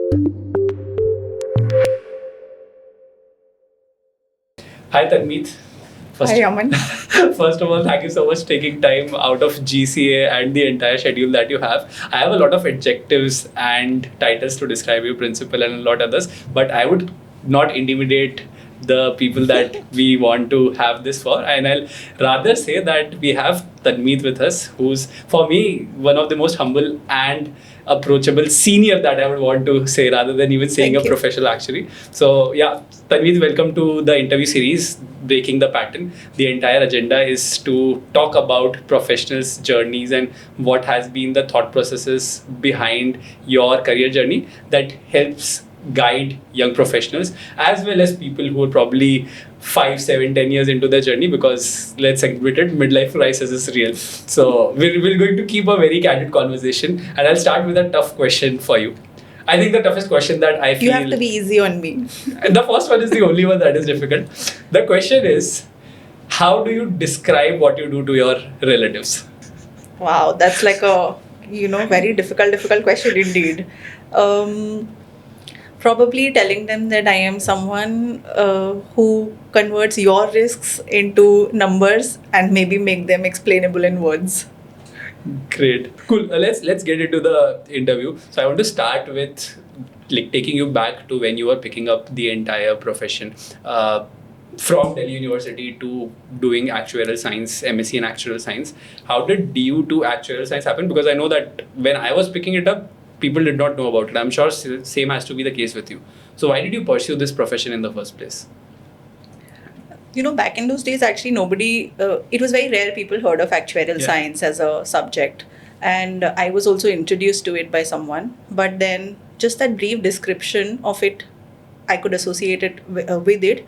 Hi Tanmeet. Hi, Aman. First of all, thank you so much for taking time out of GCA and the entire schedule that you have. I have a lot of adjectives and titles to describe you, principal and a lot others, but I would not intimidate the people that we want to have this for, and I'll rather say that we have Tanmeet with us, who's for me one of the most humble and approachable senior that I would want to say, rather than even saying Thank a you. professional actually. So yeah, Tanveed, welcome to the interview series, Breaking the Pattern. The entire agenda is to talk about professionals' journeys and what has been the thought processes behind your career journey that helps guide young professionals as well as people who are probably 5, 7, 10 years into their journey, because let's admit it, midlife crisis is real. So we're going to keep a very candid conversation, and I'll start with a tough question for you. I think the toughest question that I feel... You have to be easy on me. The first one is the only one that is difficult. The question is, how do you describe what you do to your relatives? Wow, that's like a very difficult question indeed. Probably telling them that I am someone who converts your risks into numbers and maybe make them explainable in words. Great, cool. Let's get into the interview. So I want to start with like taking you back to when you were picking up the entire profession. From Delhi University to doing actuarial science, MSc in actuarial science. How did DU to actuarial science happen? Because I know that when I was picking it up, people did not know about it. I'm sure same has to be the case with you. So why did you pursue this profession in the first place? Back in those days, actually, nobody, it was very rare people heard of actuarial science as a subject. And I was also introduced to it by someone. But then just that brief description of it, I could associate it with it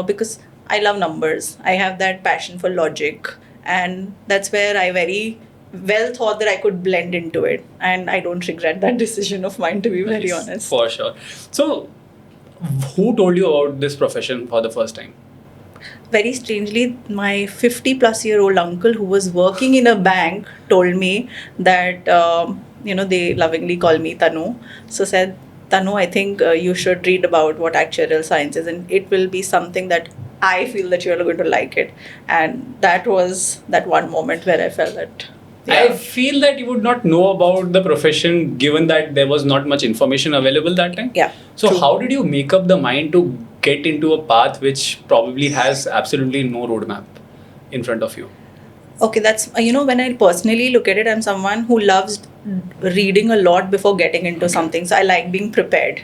because I love numbers. I have that passion for logic. And that's where I very well thought that I could blend into it. And I don't regret that decision of mine, to be very honest. For sure. So, who told you about this profession for the first time? Very strangely, my 50 plus year old uncle who was working in a bank told me that, they lovingly call me Tanu. So said, Tanu, I think you should read about what actuarial science is, and it will be something that I feel that you're going to like it. And that was that one moment where I felt that. I feel that you would not know about the profession given that there was not much information available that time. Yeah. So true. how did you make up the mind to get into a path which probably has absolutely no roadmap in front of you? Okay, that's, when I personally look at it, I'm someone who loves reading a lot before getting into something. So I like being prepared.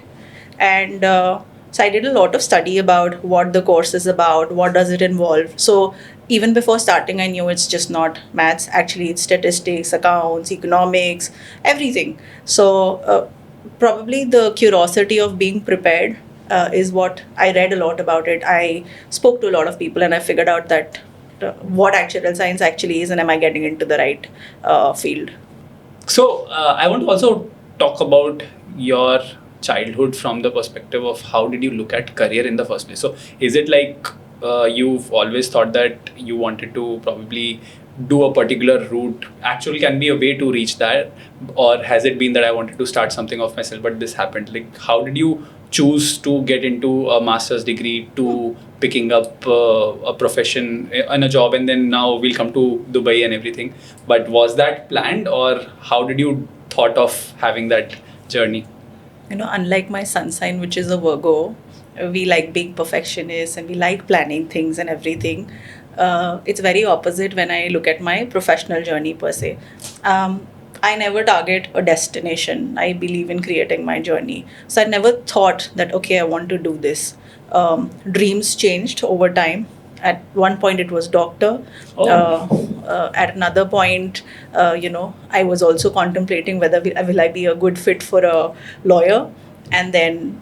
And so I did a lot of study about what the course is about, what does it involve. So even before starting, I knew it's just not maths. Actually, it's statistics, accounts, economics, everything. So probably the curiosity of being prepared is what I read a lot about it. I spoke to a lot of people and I figured out that what actuarial science actually is and am I getting into the right field. So I want to also talk about your childhood from the perspective of how did you look at career in the first place. So is it like you've always thought that you wanted to probably do a particular route? Actually can be a way to reach that, or has it been that I wanted to start something of myself but this happened? Like how did you choose to get into a master's degree to picking up a profession and a job, and then now we'll come to Dubai and everything, but was that planned or how did you thought of having that journey? Unlike my sun sign, which is a Virgo, we like being perfectionists and we like planning things and everything. It's very opposite when I look at my professional journey per se. I never target a destination. I believe in creating my journey. So I never thought that, okay, I want to do this. Dreams changed over time. At one point, it was doctor. At another point, I was also contemplating whether will I be a good fit for a lawyer. And then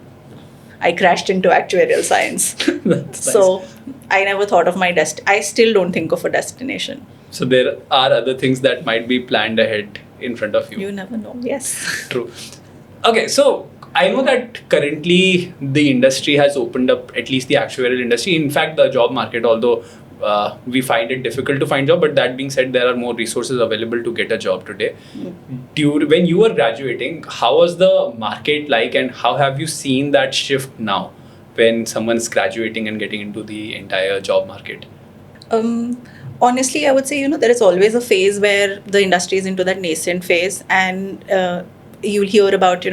I crashed into actuarial science. So nice. I never thought of my I still don't think of a destination. So there are other things that might be planned ahead in front of you. You never know. Yes. True. Okay, so I know that currently the industry has opened up, at least the actuarial industry. In fact, the job market, although we find it difficult to find job. But that being said, there are more resources available to get a job today. When you were graduating, how was the market like, and how have you seen that shift now when someone's graduating and getting into the entire job market? Honestly, I would say, there is always a phase where the industry is into that nascent phase, and you'll hear about,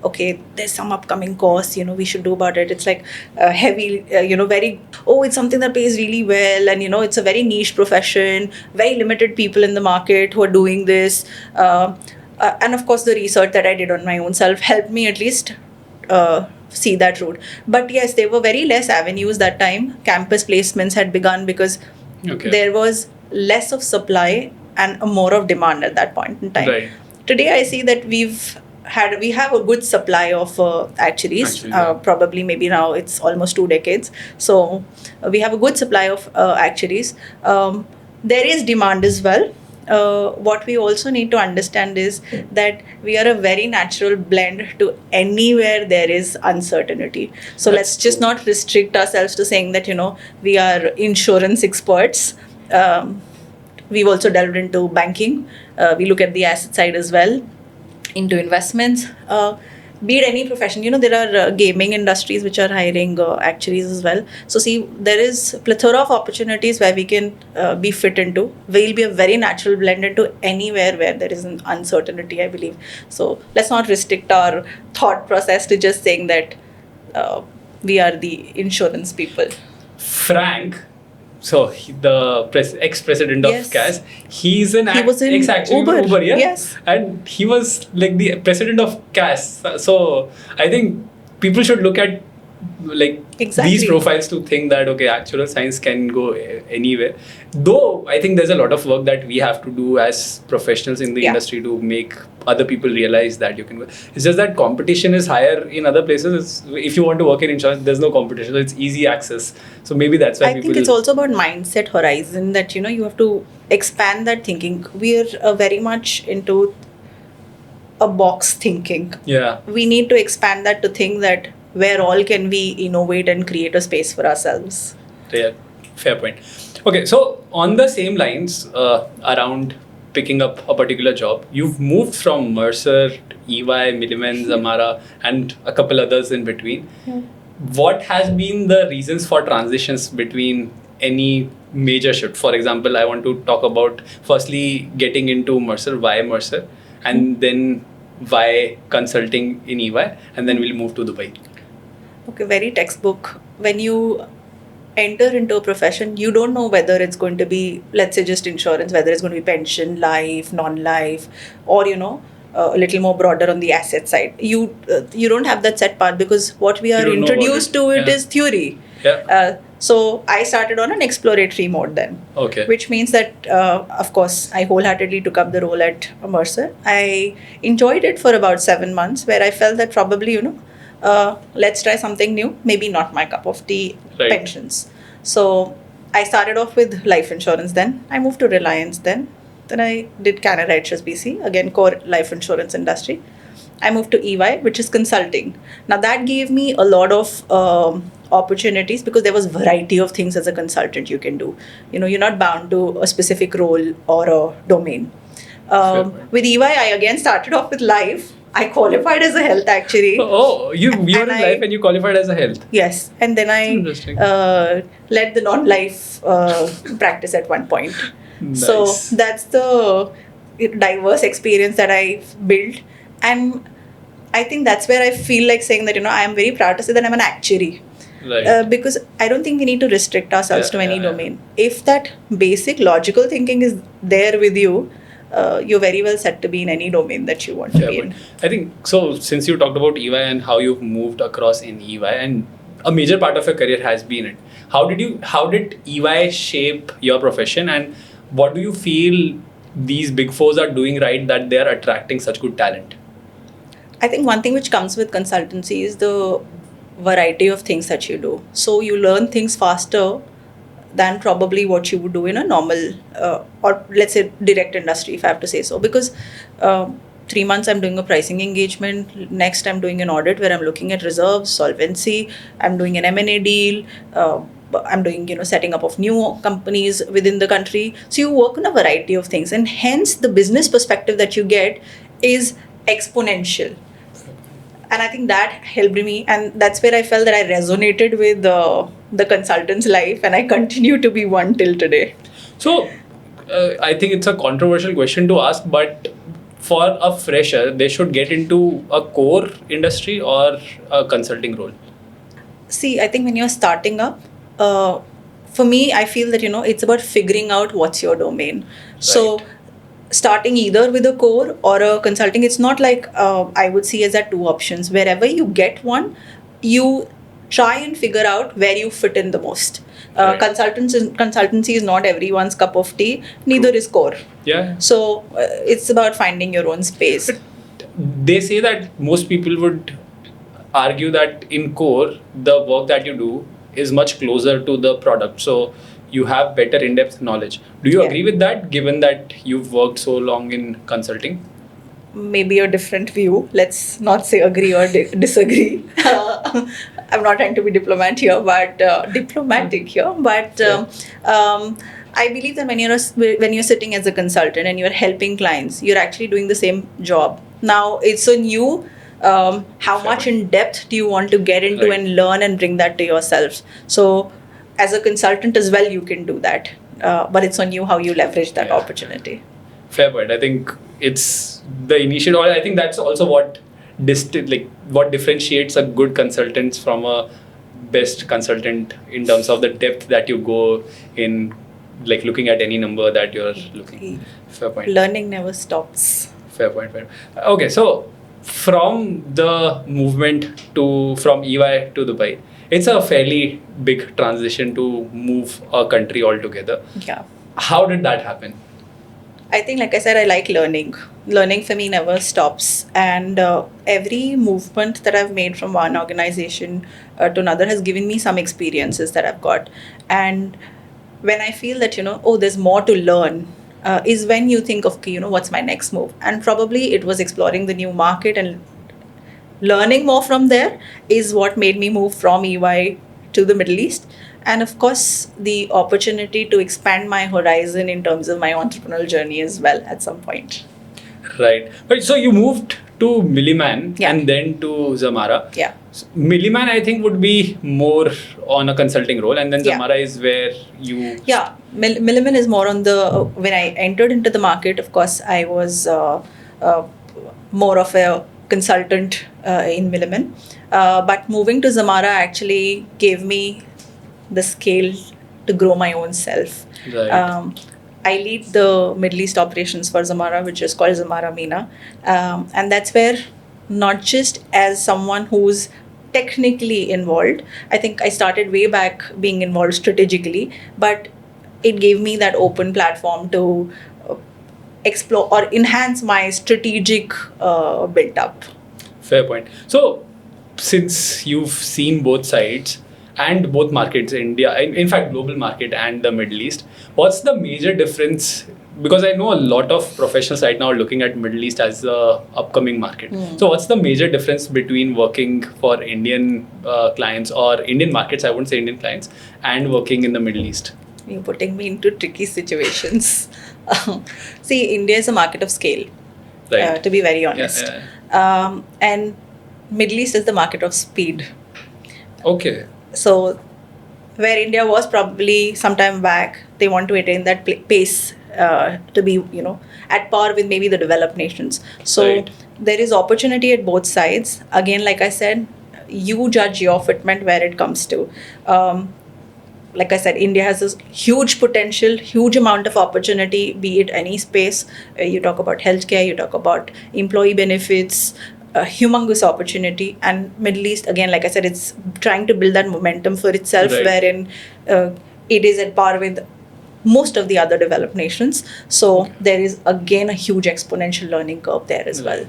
okay, there's some upcoming course, we should do about it. It's like heavy, very, it's something that pays really well, and, it's a very niche profession, very limited people in the market who are doing this. And of course, the research that I did on my own self helped me at least see that route. But yes, there were very less avenues that time. Campus placements had begun because there was less of supply and more of demand at that point in time. Right. Today, I see that we have a good supply of actuaries. Probably maybe now it's almost 2 decades. So we have a good supply of actuaries. There is demand as well. What we also need to understand is that we are a very natural blend to anywhere there is uncertainty. So let's just not restrict ourselves to saying that, we are insurance experts. We've also delved into banking. We look at the asset side as well, into investments. Be it any profession, there are gaming industries which are hiring actuaries as well. So see, there is a plethora of opportunities where we can be fit into. We'll be a very natural blend into anywhere where there is an uncertainty, I believe. So let's not restrict our thought process to just saying that we are the insurance people. Frank, so the ex-president of CAS, he was in Uber, yeah? Yes. And he was like the president of CAS. So I think people should look at these profiles to think that, okay, actuarial science can go anywhere. Though I think there's a lot of work that we have to do as professionals in the industry to make other people realize that you can go. It's just that competition is higher in other places. If you want to work in insurance, there's no competition. So it's easy access. So maybe that's why I think it's also about mindset horizon, that, you have to expand that thinking. We're very much into a box thinking. Yeah. We need to expand that to think that where all can we innovate and create a space for ourselves. Yeah, fair point. Okay, so on the same lines, around picking up a particular job, you've moved from Mercer, EY, Milliman, Zamara, and a couple others in between. Yeah. What has been the reasons for transitions between any major shift? For example, I want to talk about firstly getting into Mercer, why Mercer, and then why consulting in EY, and then we'll move to Dubai. Okay, very textbook. When you enter into a profession, you don't know whether it's going to be, let's say, just insurance, whether it's going to be pension, life, non-life, or, a little more broader on the asset side. You don't have that set path because what we are introduced to it is theory. Yeah. So I started on an exploratory mode then. Okay. Which means that, of course, I wholeheartedly took up the role at Mercer. I enjoyed it for about 7 months, where I felt that probably, let's try something new. Maybe not my cup of tea, right. Pensions. So I started off with life insurance then. I moved to Reliance then. Then I did Canada HSBC, again, core life insurance industry. I moved to EY, which is consulting. Now that gave me a lot of opportunities because there was variety of things as a consultant you can do. You're not bound to a specific role or a domain. With EY, I again started off with life. I qualified as a health actuary. Oh, you were in life and you qualified as a health. Yes, and then I led the non-life practice at one point. Nice. So that's the diverse experience that I built, and I think that's where I feel like saying that I am very proud to say that I'm an actuary. Right. Because I don't think we need to restrict ourselves to any domain. If that basic logical thinking is there with you, you're very well set to be in any domain that you want to be in. I think so. Since you talked about EY and how you've moved across in EY, and a major part of your career has been it. How did EY shape your profession, and what do you feel these big fours are doing right that they are attracting such good talent? I think one thing which comes with consultancy is the variety of things that you do. So you learn things faster than probably what you would do in a normal or let's say direct industry, if I have to say so. Because 3 months I'm doing a pricing engagement. Next I'm doing an audit where I'm looking at reserves, solvency. I'm doing an M&A deal. I'm doing, setting up of new companies within the country. So you work on a variety of things, and hence the business perspective that you get is exponential. And I think that helped me, and that's where I felt that I resonated with the consultant's life, and I continue to be one till today. So, I think it's a controversial question to ask, but for a fresher, they should get into a core industry or a consulting role. See, I think when you're starting up, for me, I feel that, it's about figuring out what's your domain. So, Right. starting either with a core or a consulting, it's not like I would see as that two options. Wherever you get one, you try and figure out where you fit in the most. Right. Consultancy is not everyone's cup of tea, neither True. is core. Yeah. So it's about finding your own space. They say that most people would argue that in core, the work that you do is much closer to the product. So you have better in-depth knowledge. Do you Yeah. agree with that, given that you've worked so long in consulting? Maybe a different view. Let's not say agree or disagree. I'm not trying to be diplomatic here, but I believe that when you're sitting as a consultant and you're helping clients, you're actually doing the same job. Now it's on you. How Fair much point. in depth do you want to get into Right. and learn and bring that to yourself? So, as a consultant as well, you can do that. But it's on you how you leverage that Yeah. opportunity. Fair point. I think it's the initial. I think that's also what what differentiates a good consultant from a best consultant in terms of the depth that you go in, like looking at any number that you're looking. Fair point. Learning never stops. Fair point. Fair. Okay, so from the movement from EY to Dubai, it's a fairly big transition to move a country altogether. Yeah. How did that happen? I think, like I said, I like learning. Learning for me never stops. And every movement that I've made from one organization to another has given me some experiences that I've got. And when I feel that, oh, there's more to learn, is when you think of, okay, what's my next move? And probably it was exploring the new market and learning more from there is what made me move from EY to the Middle East. And of course, the opportunity to expand my horizon in terms of my entrepreneurial journey as well at some point. Right. But so you moved to Milliman Yeah. and then to Zamara. Yeah. So Milliman, I think, would be more on a consulting role, and then Yeah. Zamara is where you. Yeah, Milliman is more on the. When I entered into the market, of course, I was more of a consultant in Milliman. But moving to Zamara actually gave me the scale to grow my own self. Right. I lead the Middle East operations for Zamara, which is called Zamara MENA. And that's where, not just as someone who's technically involved, I think I started way back being involved strategically, but it gave me that open platform to explore or enhance my strategic build up. Fair point. So, since you've seen both sides and both markets, India, in fact, global market and the Middle East, what's the major difference? Because I know a lot of professionals right now are looking at Middle East as the upcoming market. So, what's the major difference between working for Indian clients or Indian markets? I wouldn't say Indian clients, and working in the Middle East. You're putting me into tricky situations. See, India is a market of scale, Right. to be very honest. Yeah. And Middle East is the market of speed. Okay. So, where India was probably some time back, they want to attain that pace to be, at par with maybe the developed nations. So, Right. there is opportunity at both sides. Again, like I said, you judge your fitment where it comes to. Like I said, India has this huge potential, huge amount of opportunity, be it any space. You talk about healthcare, you talk about employee benefits, a humongous opportunity. And Middle East, again, like I said, it's trying to build that momentum for itself, Right. wherein it is at par with most of the other developed nations. So there is, again, a huge exponential learning curve there as well.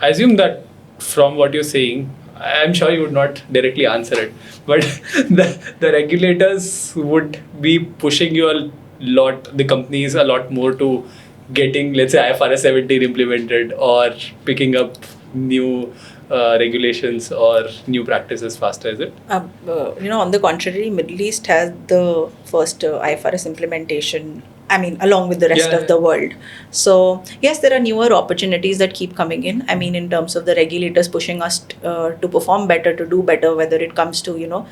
I assume that from what you're saying, I'm sure you would not directly answer it, but the regulators would be pushing you a lot, the companies a lot more to getting, let's say, IFRS 17 implemented or picking up new regulations or new practices faster, is it? On the contrary, Middle East has the first IFRS implementation. I mean, along with the rest of the world. So yes, there are newer opportunities that keep coming in. I mean, in terms of the regulators pushing us to perform better, to do better, whether it comes to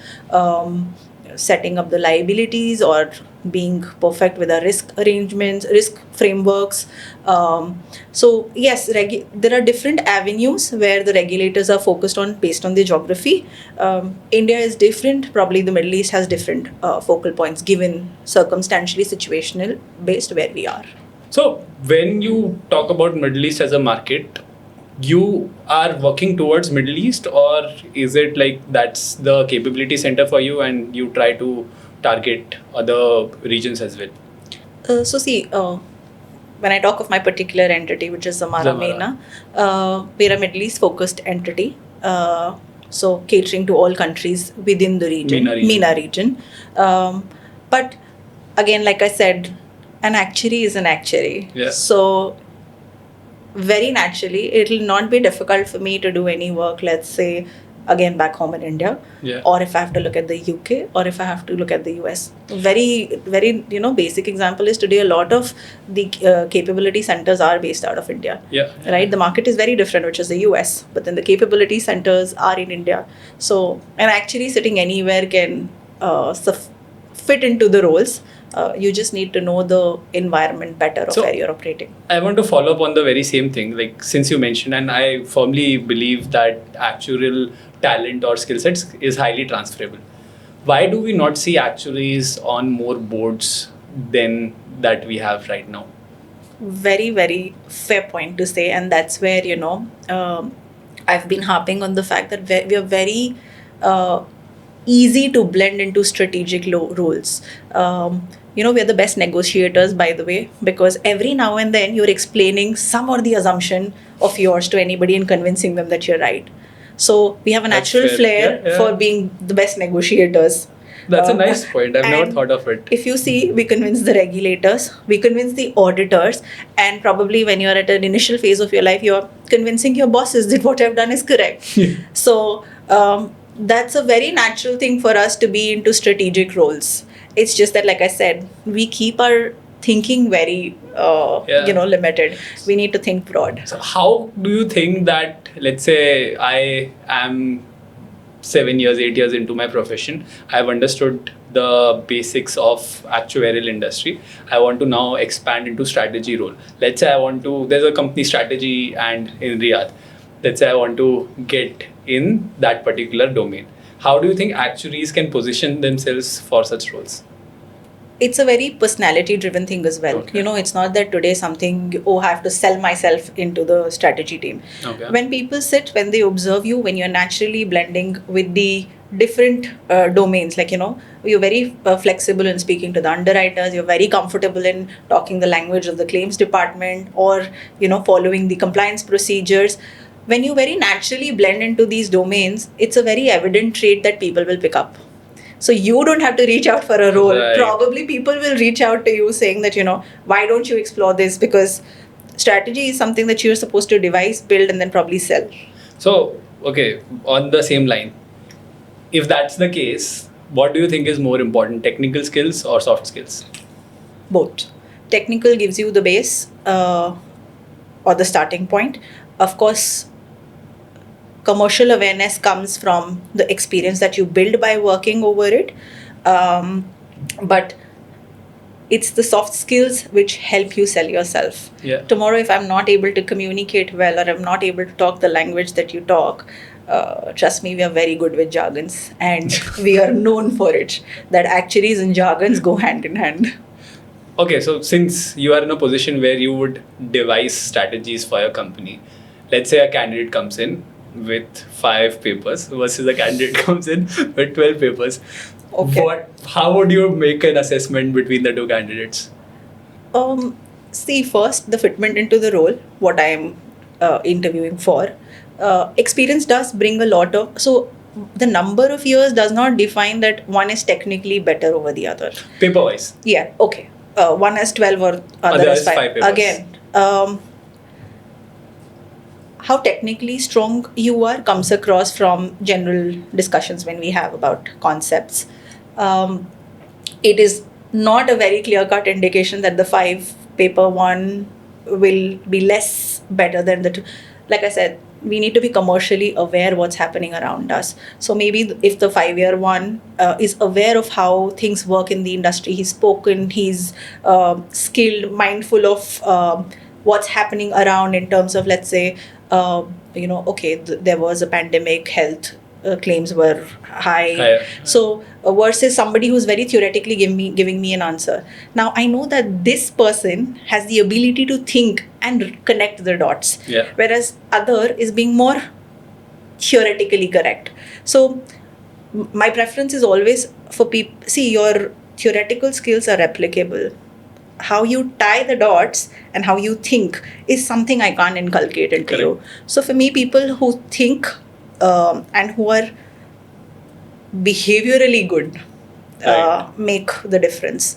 setting up the liabilities or being perfect with our risk arrangements, risk frameworks. So yes, there are different avenues where the regulators are focused on based on the geography. India is different. Probably the Middle East has different focal points given circumstantially situational based where we are. So when you talk about Middle East as a market, you are working towards Middle East, or is it like that's the capability center for you and you try to target other regions as well? When I talk of my particular entity, which is Zamara MENA, we're a Middle East focused entity. So catering to all countries within the region, MENA region. But again, like I said, an actuary is an actuary. Yeah. So very naturally, it will not be difficult for me to do any work, let's say, again back home in India, or if I have to look at the UK, or if I have to look at the US. Very, very, basic example is today a lot of the capability centers are based out of India. Right? The market is very different, which is the US, but then the capability centers are in India. So, and actually sitting anywhere can fit into the roles. You just need to know the environment better of where you're operating. I want to follow up on the very same thing. Like, since you mentioned, and I firmly believe that actuarial talent or skill sets is highly transferable. Why do we not see actuaries on more boards than that we have right now? Very, very fair point to say. And that's where, I've been harping on the fact that we are very easy to blend into strategic roles. We are the best negotiators, by the way, because every now and then you're explaining some or the assumption of yours to anybody and convincing them that you're right. So we have a natural flair for being the best negotiators. That's a nice point. I've never thought of it. If you see, we convince the regulators, we convince the auditors, and probably when you're at an initial phase of your life, you're convincing your bosses that what I've done is correct. So that's a very natural thing for us to be into strategic roles. It's just that, like I said, we keep our thinking very limited. We need to think broad. So how do you think that, let's say I am 7 years, 8 years into my profession, I've understood the basics of actuarial industry, I want to now expand into strategy role. Let's say there's a company strategy and in Riyadh, let's say I want to get in that particular domain. How do you think actuaries can position themselves for such roles? It's a very personality driven thing as well. Okay. It's not that today something, I have to sell myself into the strategy team. Okay. When people sit, when they observe you, when you're naturally blending with the different domains, like, you're very flexible in speaking to the underwriters, you're very comfortable in talking the language of the claims department or, following the compliance procedures. When you very naturally blend into these domains, it's a very evident trait that people will pick up. So you don't have to reach out for a role. Right. Probably people will reach out to you saying that, why don't you explore this? Because strategy is something that you're supposed to devise, build, and then probably sell. So, okay, on the same line, if that's the case, what do you think is more important, technical skills or soft skills? Both. Technical gives you the base or the starting point. Of course, commercial awareness comes from the experience that you build by working over it. But it's the soft skills which help you sell yourself. Yeah. Tomorrow, if I'm not able to communicate well or I'm not able to talk the language that you talk, trust me, we are very good with jargons and we are known for it. That actuaries and jargons go hand in hand. Okay, so since you are in a position where you would devise strategies for your company, let's say a candidate comes in with 5 papers versus a candidate comes in with 12 papers. Okay. How would you make an assessment between the two candidates? See, first, the fitment into the role, what I am interviewing for. Experience does bring a lot of... So, the number of years does not define that one is technically better over the other. Paper-wise? Yeah, okay. One has 12 or other has 5 papers. Again, how technically strong you are comes across from general discussions when we have about concepts. It is not a very clear-cut indication that the 5 paper 1 will be less better than the 2. Like I said, we need to be commercially aware what's happening around us. So maybe if the 5-year one is aware of how things work in the industry, he's spoken, he's skilled, mindful of what's happening around in terms of, let's say, okay, there was a pandemic, health claims were high. So versus somebody who's very theoretically giving me an answer. Now I know that this person has the ability to think and connect the dots, whereas other is being more theoretically correct. So my preference is always for people, see, your theoretical skills are replicable. How you tie the dots and how you think is something I can't inculcate into you. So for me, people who think and who are behaviorally good make the difference.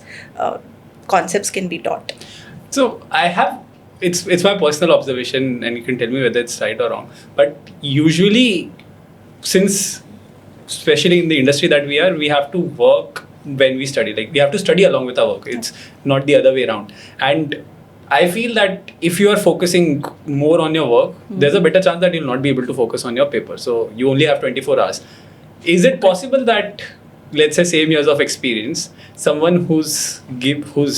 Concepts can be taught. So I have, it's my personal observation, and you can tell me whether it's right or wrong, but usually, since especially in the industry that we are, we have to work when we study. Like, we have to study along with our work. It's not the other way around. And I feel that if you are focusing more on your work, there's a better chance that you'll not be able to focus on your paper. So you only have 24 hours. Is it possible that, let's say, same years of experience, someone who's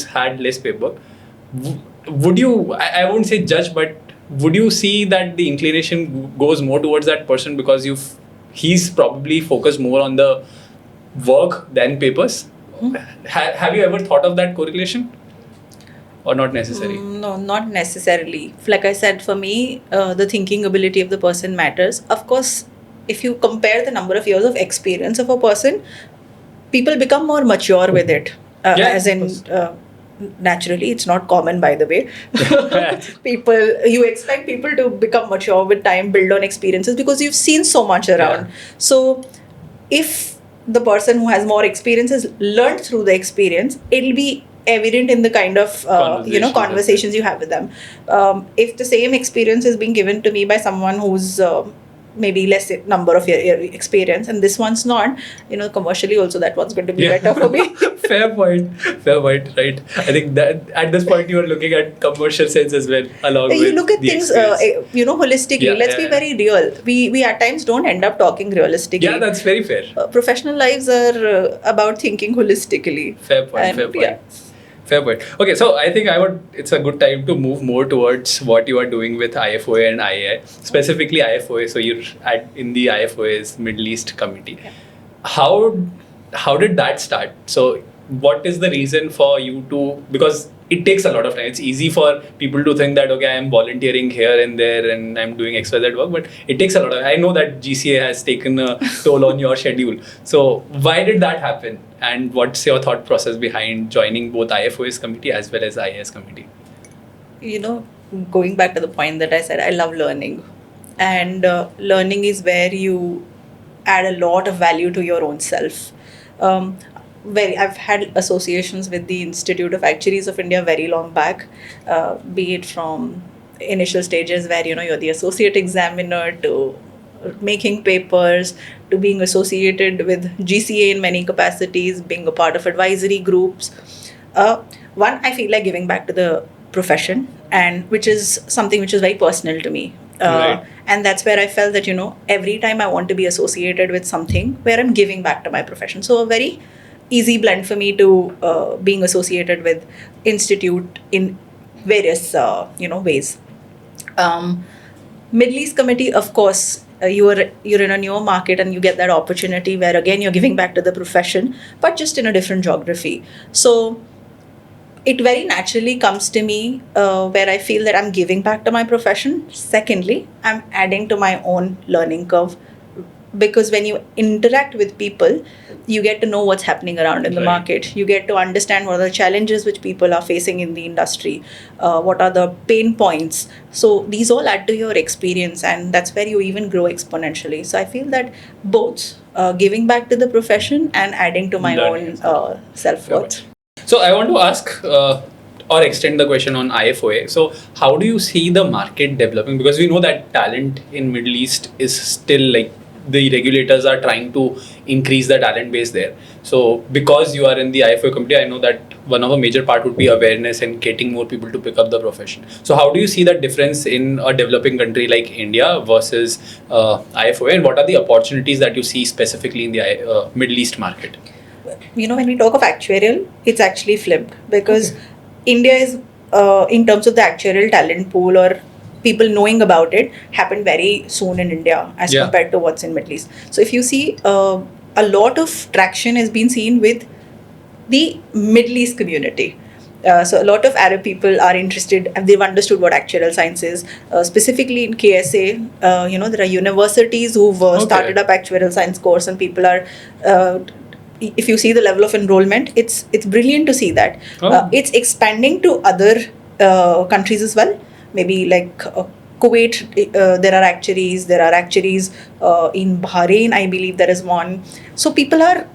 had less paper, would you, I won't say judge, but would you see that the inclination goes more towards that person because he's probably focused more on the work than papers? Have you ever thought of that correlation? Or not necessary? No, not necessarily. Like I said, for me, the thinking ability of the person matters. Of course, if you compare the number of years of experience of a person, people become more mature with it. As in, naturally, it's not common, by the way. You expect people to become mature with time, build on experiences, because you've seen so much around. So if the person who has more experiences learned through the experience, it'll be evident in the kind of conversations you have with them. If the same experience is being given to me by someone who's maybe less number of year experience, and this one's not, commercially also that one's going to be better for me. Fair point, right? I think that at this point you are looking at commercial sense as well, along with you look at the things holistically. Let's be very real. We at times don't end up talking realistically. Yeah, that's very fair. Professional lives are about thinking holistically. Fair point. Fair point. Okay, so I think it's a good time to move more towards what you are doing with IFOA and IAI, specifically IFOA. So you're in the IFOA's Middle East committee. Yeah. How did that start? So what is the reason for you to, because it takes a lot of time. It's easy for people to think that, okay, I am volunteering here and there and I'm doing XYZ work, but it takes a lot of, I know that GCA has taken a toll on your schedule. So why did that happen? And what's your thought process behind joining both IFOA's committee as well as IAS committee? Going back to the point that I said, I love learning. And learning is where you add a lot of value to your own self. I've had associations with the Institute of Actuaries of India very long back, be it from initial stages where you're the associate examiner, to making papers, to being associated with GCA in many capacities, being a part of advisory groups. One, I feel like giving back to the profession, and which is something which is very personal to me. Right. And that's where I felt that every time I want to be associated with something where I'm giving back to my profession. So a very easy blend for me to being associated with institute in various ways. Middle East Committee, of course, you're in a newer market and you get that opportunity where again you're giving back to the profession, but just in a different geography. So it very naturally comes to me where I feel that I'm giving back to my profession. Secondly, I'm adding to my own learning curve, because when you interact with people, you get to know what's happening around in the market. You get to understand what are the challenges which people are facing in the industry, what are the pain points. So these all add to your experience, and that's where you even grow exponentially. So I feel that both giving back to the profession and adding to my own self-worth. So I want to ask or extend the question on IFOA. So how do you see the market developing? Because we know that talent in Middle East is still like the regulators are trying to increase the talent base there. So because you are in the IFOA committee, I know that one of a major part would be awareness and getting more people to pick up the profession. So how do you see that difference in a developing country like India versus IFOA, and what are the opportunities that you see specifically in the Middle East market? When we talk of actuarial, it's actually flipped because India is, in terms of the actuarial talent pool or people knowing about it, happened very soon in India as compared to what's in Middle East. So if you see, a lot of traction has been seen with the Middle East community. So a lot of Arab people are interested and they've understood what actuarial science is. Specifically in KSA, there are universities who've started up actuarial science course, and people are. If you see the level of enrollment, it's brilliant to see that. It's expanding to other countries as well. Maybe like Kuwait, there are actuaries. There are actuaries in Bahrain, I believe there is one. So people are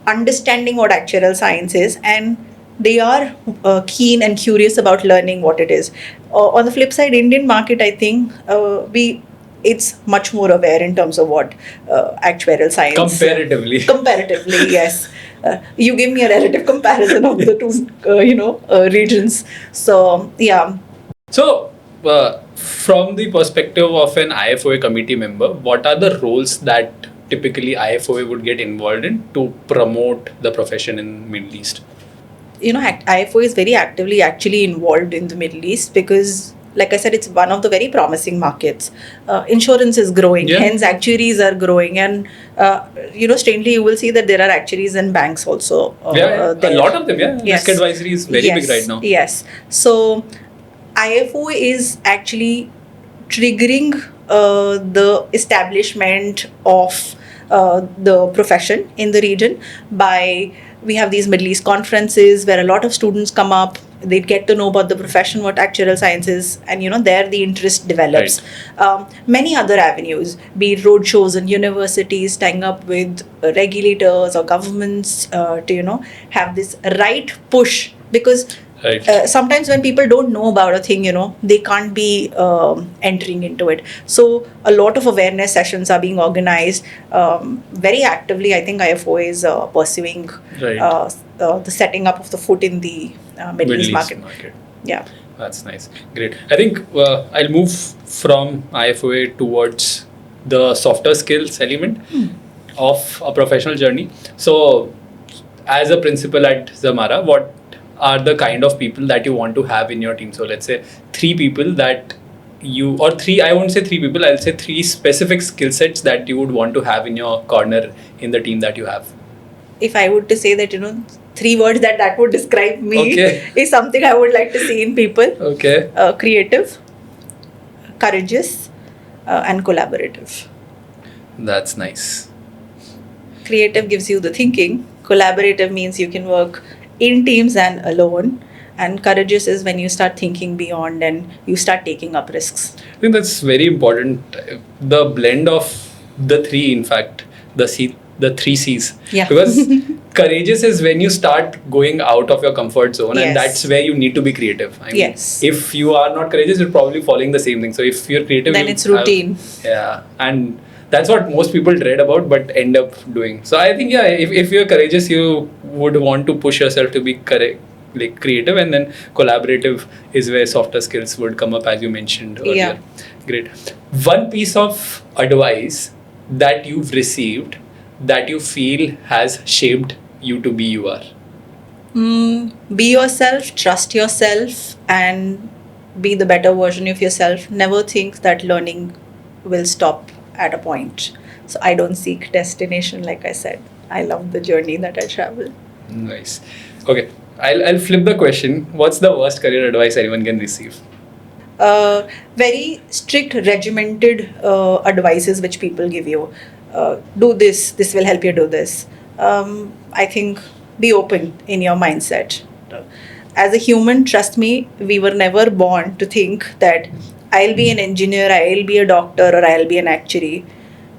understanding what actuarial science is, and they are keen and curious about learning what it is. On the flip side, Indian market, I think it's much more aware in terms of what actuarial science. Comparatively, yes. You give me a relative comparison of the two, regions. So yeah. So, from the perspective of an IFOA committee member, what are the roles that typically IFOA would get involved in to promote the profession in Middle East? IFOA is very actively actually involved in the Middle East because, like I said, it's one of the very promising markets. Insurance is growing, hence actuaries are growing, and strangely you will see that there are actuaries in banks also. A lot of them. Risk advisory is very big right now. Yes, so IFOA is actually triggering the establishment of the profession in the region by. We have these Middle East conferences where a lot of students come up. They get to know about the profession, what actuarial science is, and there the interest develops. Right. Many other avenues, be it road shows and universities, tying up with regulators or governments to have this right push, because right. Sometimes when people don't know about a thing, they can't be entering into it. So a lot of awareness sessions are being organized very actively. I think IFOA is pursuing right. The setting up of the foot in the Middle East market. Yeah. That's nice. Great. I think I'll move from IFOA towards the softer skills element of a professional journey. So as a principal at Zamara, what are the kind of people that you want to have in your team? So let's say three people that you, or three, I won't say three people, I'll say three specific skill sets that you would want to have in your corner in the team that you have. If I would to say that, three words that would describe me is something I would like to see in people. Okay. Creative, courageous, and collaborative. That's nice. Creative gives you the thinking. Collaborative means you can work in teams and alone. And courageous is when you start thinking beyond and you start taking up risks. I think that's very important. The blend of the three, in fact, the three C's. Yeah. Because courageous is when you start going out of your comfort zone, and that's where you need to be creative. I mean, if you are not courageous, you're probably following the same thing. So if you're creative, then it's routine. And that's what most people dread about but end up doing. So I think, if you're courageous, you would want to push yourself to be creative, and then collaborative is where softer skills would come up, as you mentioned earlier. Yeah. Great. One piece of advice that you've received that you feel has shaped you to be you are? Be yourself, trust yourself, and be the better version of yourself. Never think that learning will stop at a point. So I don't seek destination, like I said. I love the journey that I travel. Nice. Okay, I'll flip the question. What's the worst career advice anyone can receive? Very strict, regimented advices which people give you. Do this will help you do this. I think be open in your mindset. As a human, trust me, we were never born to think that I'll be an engineer, I'll be a doctor, or I'll be an actuary.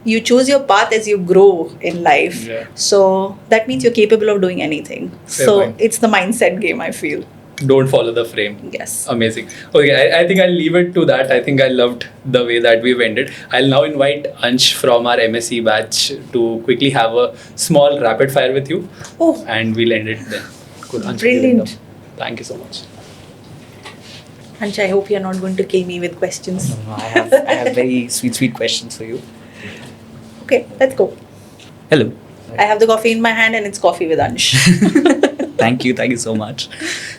You choose your path as you grow in life. Yeah. So that means you're capable of doing anything. Fair point. It's the mindset game, I feel. Don't follow the frame. Yes. Amazing. Okay, I think I'll leave it to that. I think I loved the way that we've ended. I'll now invite Ansh from our MSc batch to quickly have a small rapid fire with you. Oh. And we'll end it then. Cool. Ansh, Brilliant. thank you so much. Ansh, I hope you're not going to kill me with questions. No, I have very sweet questions for you. Okay, let's go. Hello. I have the coffee in my hand and it's coffee with Ansh. Thank you so much.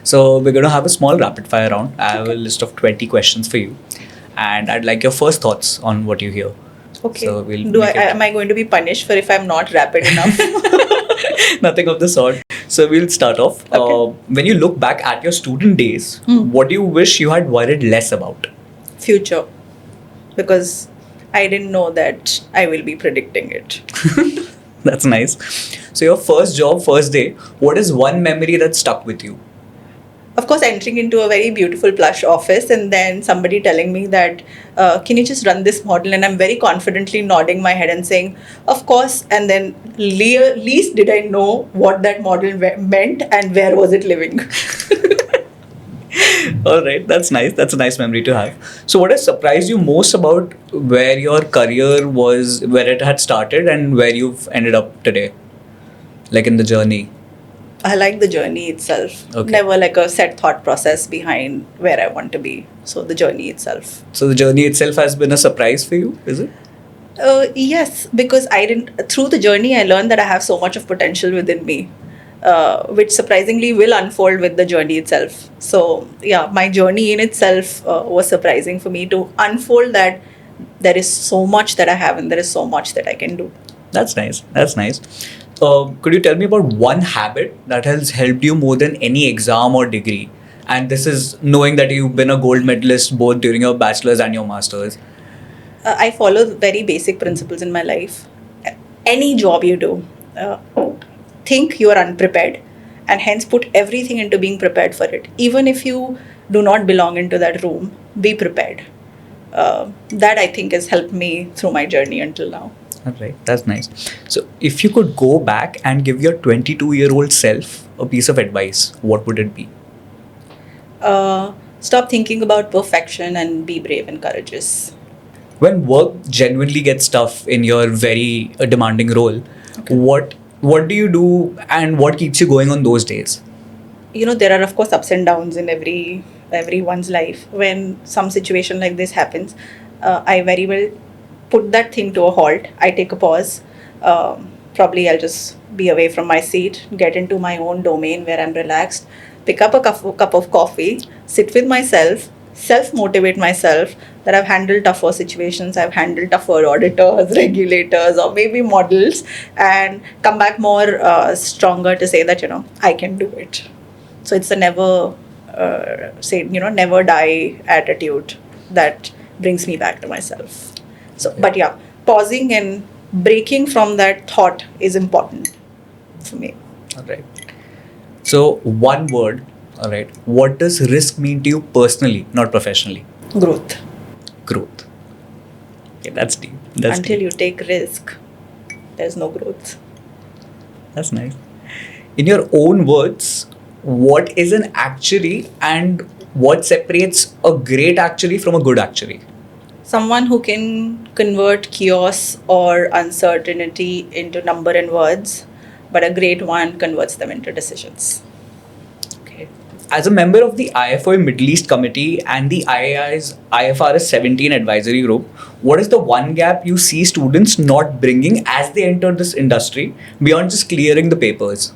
So we're going to have a small rapid fire round. I have a list of 20 questions for you, and I'd like your first thoughts on what you hear. Okay. So we'll am I going to be punished for if I'm not rapid enough? Nothing of the sort. So we'll start off. Okay. When you look back at your student days, what do you wish you had worried less about? Future. Because I didn't know that I will be predicting it. That's nice. So your first job, first day, what is one memory that stuck with you? Of course, entering into a very beautiful plush office and then somebody telling me that, can you just run this model? And I'm very confidently nodding my head and saying, of course. And then least did I know what that model meant and where was it living. All right, that's nice. That's a nice memory to have. So what has surprised you most about where your career was, where it had started and where you've ended up today? Like in the journey? I like the journey itself. Okay. Never like a set thought process behind where I want to be. So the journey itself. So the journey itself has been a surprise for you, is it? Yes, because through the journey, I learned that I have so much of potential within me, which surprisingly will unfold with the journey itself. So yeah, my journey in itself was surprising for me to unfold that there is so much that I have and there is so much that I can do. That's nice. That's nice. Could you tell me about one habit that has helped you more than any exam or degree? And this is knowing that you've been a gold medalist both during your bachelor's and your master's. I follow very basic principles in my life. Any job you do, think you are unprepared and hence put everything into being prepared for it. Even if you do not belong into that room, be prepared. That I think has helped me through my journey until now. All right, that's nice. So if you could go back and give your 22-year-old self a piece of advice, what would it be? Stop thinking about perfection and be brave and courageous. When work genuinely gets tough in your very demanding role, Okay. what do you do and what keeps you going on those days? There are of course ups and downs in everyone's life. When some situation like this happens, I very well put that thing to a halt. I take a pause. Probably I'll just be away from my seat, get into my own domain where I'm relaxed, pick up a cup of coffee, sit with myself, self-motivate myself that I've handled tougher situations, I've handled tougher auditors, regulators, or maybe models, and come back more stronger to say that, I can do it. So it's a never die attitude that brings me back to myself. So, but yeah, pausing and breaking from that thought is important for me. All right. So one word, all right. What does risk mean to you personally, not professionally? Growth. Growth. Okay, that's deep. Until you take risk, there's no growth. That's nice. In your own words, what is an actuary and what separates a great actuary from a good actuary? Someone who can convert chaos or uncertainty into number and words, but a great one converts them into decisions. Okay. As a member of the IFOI Middle East Committee and the IAI's IFRS 17 advisory group, what is the one gap you see students not bringing as they enter this industry beyond just clearing the papers?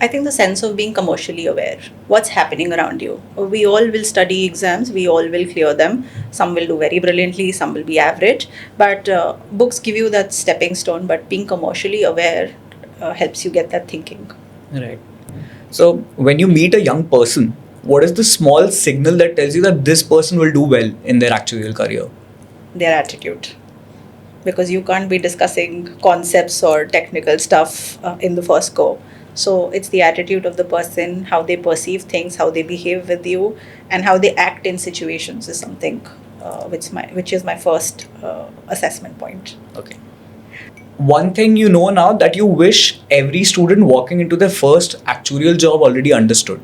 I think the sense of being commercially aware. What's happening around you? We all will study exams, we all will clear them. Some will do very brilliantly, some will be average. But books give you that stepping stone, but being commercially aware helps you get that thinking. Right. So when you meet a young person, what is the small signal that tells you that this person will do well in their actuarial career? Their attitude. Because you can't be discussing concepts or technical stuff in the first go. So it's the attitude of the person, how they perceive things, how they behave with you, and how they act in situations is something which is my first assessment point. Okay. One thing you know now that you wish every student walking into their first actuarial job already understood?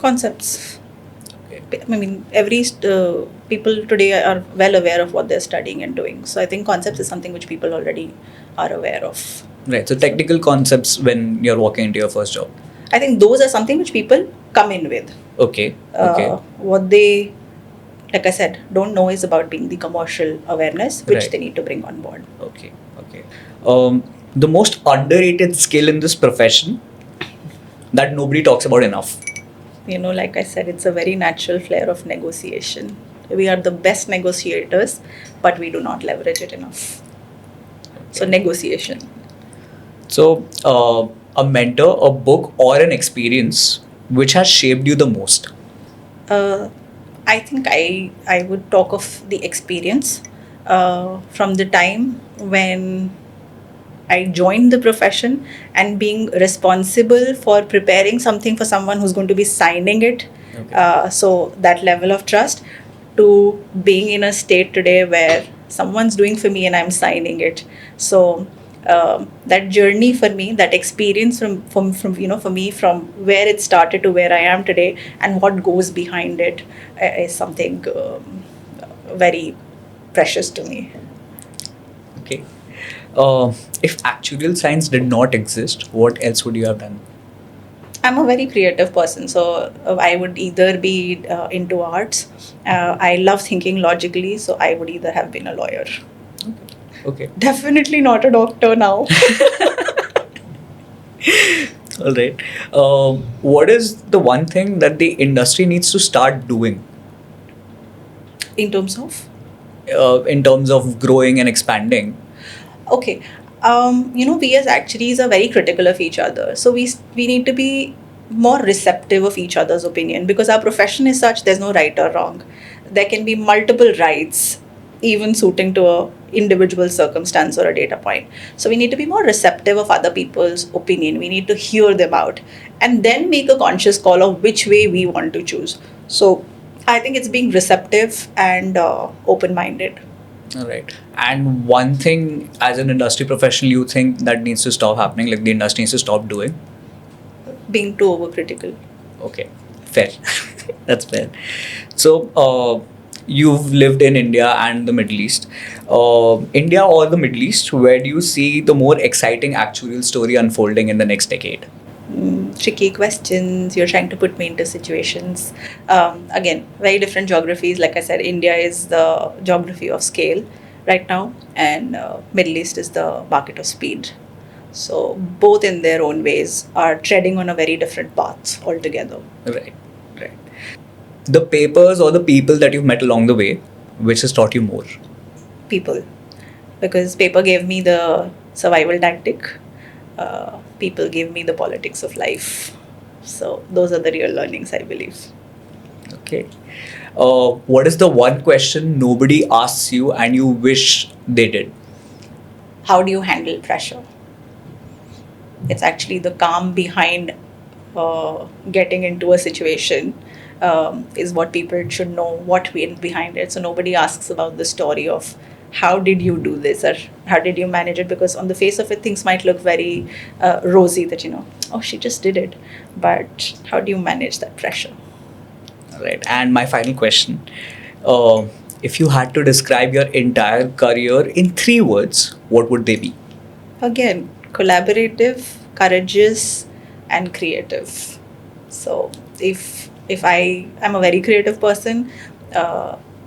Concepts. Okay. I mean, every people today are well aware of what they're studying and doing. So I think concepts is something which people already are aware of. Right. So technical concepts when you're walking into your first job. I think those are something which people come in with. Okay. Okay. What they, like I said, don't know is about being the commercial awareness, which Right. they need to bring on board. Okay. Okay. The most underrated skill in this profession that nobody talks about enough. Like I said, it's a very natural flair of negotiation. We are the best negotiators, but we do not leverage it enough. So, negotiation. So, a mentor, a book, or an experience which has shaped you the most. I think I would talk of the experience from the time when I joined the profession and being responsible for preparing something for someone who's going to be signing it. Okay. So that level of trust to being in a state today where someone's doing for me and I'm signing it. So that journey for me, that experience from for me from where it started to where I am today and what goes behind it is something very precious to me. Okay. If actuarial science did not exist, what else would you have done? I'm a very creative person, so I would either be into arts. I love thinking logically, so I would either have been a lawyer. Okay. Definitely not a doctor now. All right. What is the one thing that the industry needs to start doing In terms of? in terms of growing and expanding? Okay. We as actuaries are very critical of each other. So we need to be more receptive of each other's opinion because our profession is such, there's no right or wrong. There can be multiple rights, even suiting to a individual circumstance or a data point. So we need to be more receptive of other people's opinion. We need to hear them out and then make a conscious call of which way we want to choose. So I think it's being receptive and open-minded. All right. And one thing as an industry professional you think that needs to stop happening, like the industry needs to stop doing? Being too overcritical. Okay. Fair. That's fair. So, you've lived in India and the Middle East. India or the Middle East, where do you see the more exciting actuarial story unfolding in the next decade? Tricky questions. You're trying to put me into situations. Again, very different geographies. Like I said, India is the geography of scale right now, and Middle East is the market of speed. So both in their own ways are treading on a very different path altogether. Right. Right. The papers or the people that you've met along the way, which has taught you more? People. Because paper gave me the survival tactic. People gave me the politics of life. So those are the real learnings, I believe. Okay. What is the one question nobody asks you and you wish they did? How do you handle pressure? It's actually the calm behind getting into a situation is what people should know, what went behind it. So nobody asks about the story of how did you do this or how did you manage it, because on the face of it things might look very rosy that oh, she just did it, but how do you manage that pressure? Right. And my final question, if you had to describe your entire career in 3 words, what would they be? Again, collaborative, courageous, and creative. So if I'm a very creative person,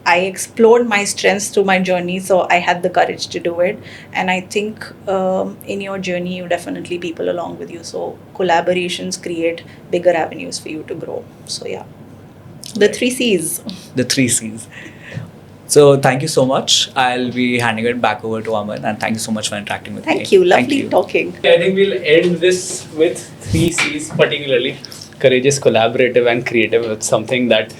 I explored my strengths through my journey, so I had the courage to do it. And I think in your journey, you definitely people along with you. So collaborations create bigger avenues for you to grow. So yeah, the 3 C's. The 3 C's. So thank you so much. I'll be handing it back over to Aman, and thank you so much for interacting with me. Thank you. Lovely talking. I think we'll end this with 3 C's, particularly courageous, collaborative, and creative. It's something that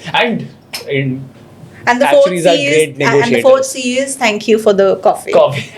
And the actuaries are great fourth negotiators. C is thank you for the coffee. Coffee.